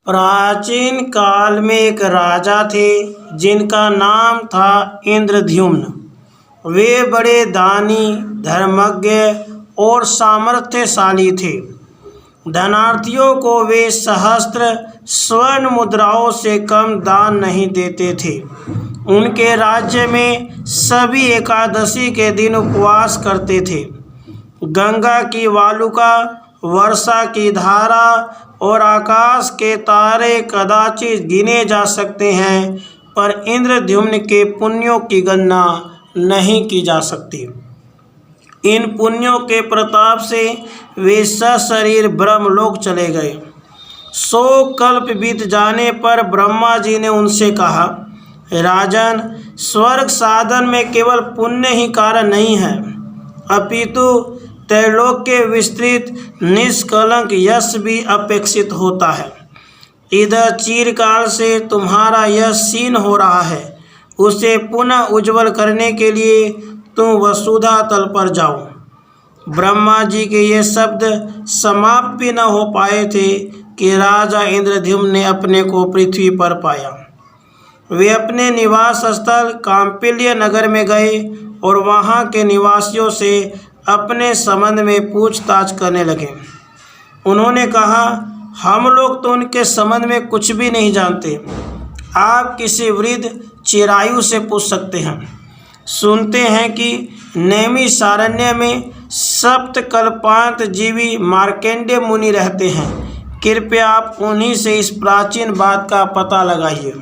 प्राचीन काल में एक राजा थे जिनका नाम था इंद्रद्युम्न। वे बड़े दानी, धर्मज्ञ और सामर्थ्यशाली थे। धनार्थियों को वे सहस्त्र स्वर्ण मुद्राओं से कम दान नहीं देते थे। उनके राज्य में सभी एकादशी के दिन उपवास करते थे। गंगा की वालुका, वर्षा की धारा और आकाश के तारे कदाचित गिने जा सकते हैं, पर इंद्रद्युम्न के पुण्यों की गणना नहीं की जा सकती। इन पुण्यों के प्रताप से वे सशरीर ब्रह्मलोक चले गए। 100 कल्प बीत जाने पर ब्रह्मा जी ने उनसे कहा, राजन, स्वर्ग साधन में केवल पुण्य ही कारण नहीं है, अपितु त्रैलोक के विस्तृत निष्कलंक यश भी अपेक्षित होता है। इधर चिरकाल से तुम्हारा यश क्षीण हो रहा है, उसे पुनः उज्जवल करने के लिए तुम वसुधा तल पर जाओ। ब्रह्मा जी के ये शब्द समाप्त भी न हो पाए थे कि राजा इंद्रद्युम्न ने अपने को पृथ्वी पर पाया। वे अपने निवास स्थल कांपिल्य नगर में गए और वहाँ के निवासियों से अपने संबंध में पूछताछ करने लगे। उन्होंने कहा, हम लोग तो उनके संबंध में कुछ भी नहीं जानते। आप किसी वृद्ध चिरायु से पूछ सकते हैं। सुनते हैं कि नैमिषारण्य में सप्तकल्पांत जीवी मार्कंडेय मुनि रहते हैं। कृपया आप उन्हीं से इस प्राचीन बात का पता लगाइए।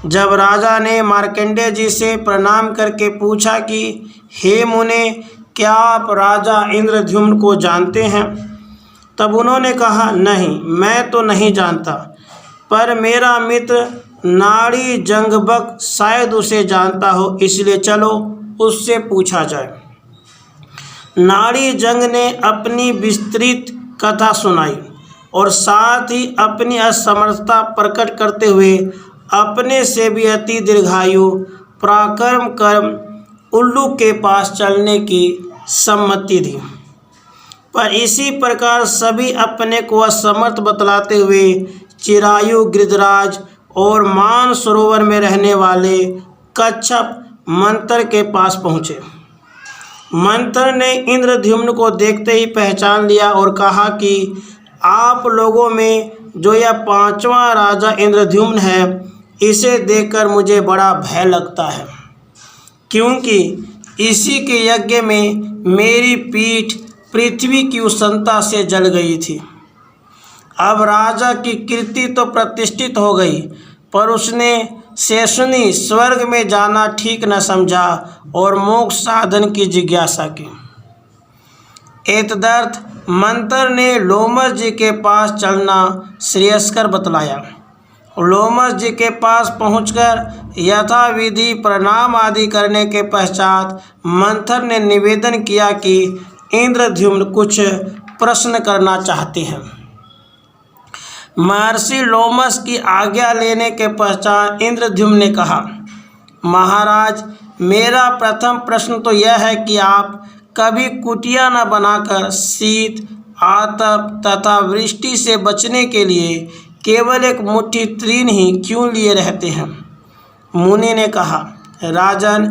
जब राजा ने मार्कंडेय जी से प्रणाम करके पूछा कि हे मुने, क्या आप राजा इंद्रद्युम्न को जानते हैं? तब उन्होंने कहा, नहीं, मैं तो नहीं जानता, पर मेरा मित्र नाड़ी जंगबक शायद उसे जानता हो, इसलिए चलो उससे पूछा जाए। नाड़ी जंग ने अपनी विस्तृत कथा सुनाई और साथ ही अपनी असमर्थता प्रकट करते हुए अपने से भी अति दीर्घायु पराक्रम कर्म उल्लू के पास चलने की सम्मति दी। पर इसी प्रकार सभी अपने को असमर्थ बतलाते हुए चिरायु, गिरिराज और मान सरोवर में रहने वाले कच्छप मंत्र के पास पहुँचे। मंत्र ने इंद्रद्युम्न को देखते ही पहचान लिया और कहा कि आप लोगों में जो यह 5वां राजा इंद्रद्युम्न है, इसे देखकर मुझे बड़ा भय लगता है, क्योंकि इसी के यज्ञ में मेरी पीठ पृथ्वी की उष्णता से जल गई थी। अब राजा की कीर्ति तो प्रतिष्ठित हो गई, पर उसने शेषनी स्वर्ग में जाना ठीक न समझा और मोक्ष साधन की जिज्ञासा की। एतदर्थ मंत्र ने लोमस जी के पास चलना श्रेयस्कर बतलाया। लोमस जी के पास पहुंचकर यथाविधि प्रणाम आदि करने के पश्चात मंथर ने निवेदन किया कि इंद्रद्युम्न कुछ प्रश्न करना चाहते हैं। महर्षि लोमस की आज्ञा लेने के पश्चात इंद्रद्युम्न ने कहा, महाराज, मेरा प्रथम प्रश्न तो यह है कि आप कभी कुटिया न बनाकर शीत, आतप तथा वृष्टि से बचने के लिए केवल एक मुट्ठी तृण ही क्यों लिए रहते हैं? मुनि ने कहा, राजन,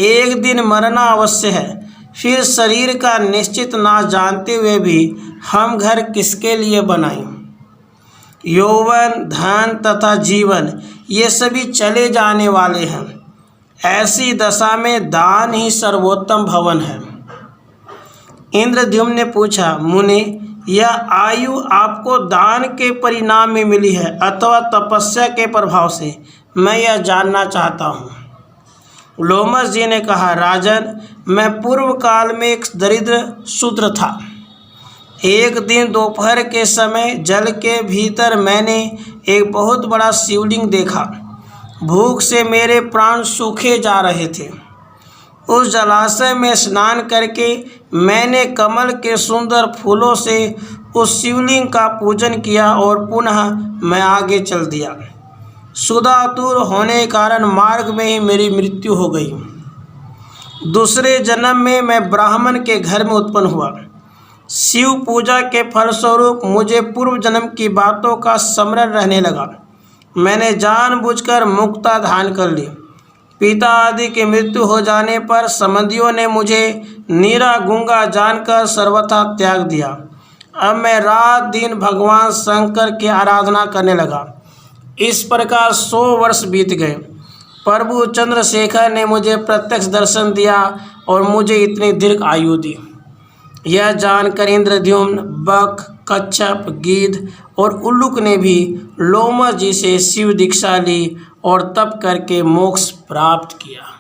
एक दिन मरना अवश्य है, फिर शरीर का निश्चित नाश जानते हुए भी हम घर किसके लिए बनाएं? यौवन, धन तथा जीवन ये सभी चले जाने वाले हैं। ऐसी दशा में दान ही सर्वोत्तम भवन है। इंद्रद्युम्न ने पूछा, मुनि, यह आयु आपको दान के परिणाम में मिली है अथवा तपस्या के प्रभाव से? मैं यह जानना चाहता हूँ। लोमस जी ने कहा, राजन, मैं पूर्व काल में एक दरिद्र शूद्र था। एक दिन दोपहर के समय जल के भीतर मैंने एक बहुत बड़ा शिवलिंग देखा। भूख से मेरे प्राण सूखे जा रहे थे। उस जलाशय में स्नान करके मैंने कमल के सुंदर फूलों से उस शिवलिंग का पूजन किया और पुनः मैं आगे चल दिया। क्षुधातुर होने के कारण मार्ग में ही मेरी मृत्यु हो गई। दूसरे जन्म में मैं ब्राह्मण के घर में उत्पन्न हुआ। शिव पूजा के फलस्वरूप मुझे पूर्व जन्म की बातों का स्मरण रहने लगा। मैंने जानबूझकर मुक्ता धारण कर ली। पिता आदि की मृत्यु हो जाने पर संबंधियों ने मुझे नीरा गूंगा जानकर सर्वथा त्याग दिया। अब मैं रात दिन भगवान शंकर की आराधना करने लगा। इस प्रकार 100 वर्ष बीत गए। प्रभु चंद्रशेखर ने मुझे प्रत्यक्ष दर्शन दिया और मुझे इतनी दीर्घ आयु दी। यह जानकर इंद्रद्युम्न, बक, कच्छप, गिद्ध और उल्लूक ने भी लोमस जी से शिव दीक्षा ली और तप करके मोक्ष प्राप्त किया।